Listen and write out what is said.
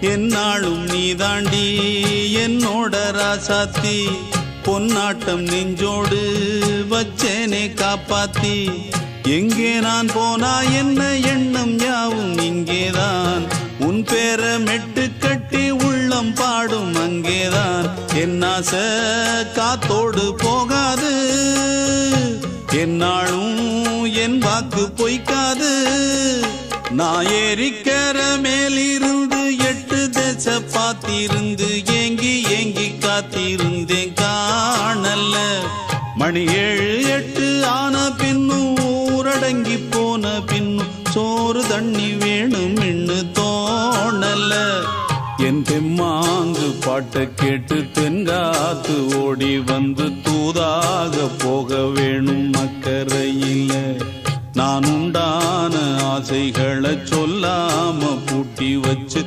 என்னாலும் நீதாண்டி என்னோட ராசாத்தி பொன்னாட்டம் நெஞ்சோடு வச்சேனே காப்பாத்தி எங்கே நான் போனா என்ன எண்ணம் யாவும் இங்கேதான் உன் பேர மெட்டு கட்டி உள்ளம் பாடும் அங்கேதான் என் ஆசை காத்தோடு போகாது என்னாலும் என் வாக்கு பொய்க்காது நான் ஏறிக்கர மேலிருந்து 8 தேச பாத்திருந்து ஏங்கி ஏங்கி காத்திருந்தேன் காணல்ல மணி 7 8 ஆன பின்னும் ஊரடங்கி போன பின்னும் சோறு தண்ணி வேணும் இன்னு தோணல என் தெம்மாங்கு பாட்டை கேட்டு தென்காத்து ஓடி வந்து தூதாக போக வேணும் அக்கறையில நான் உண்டான ஆசைகளை சொல்லாம பூட்டி வச்சு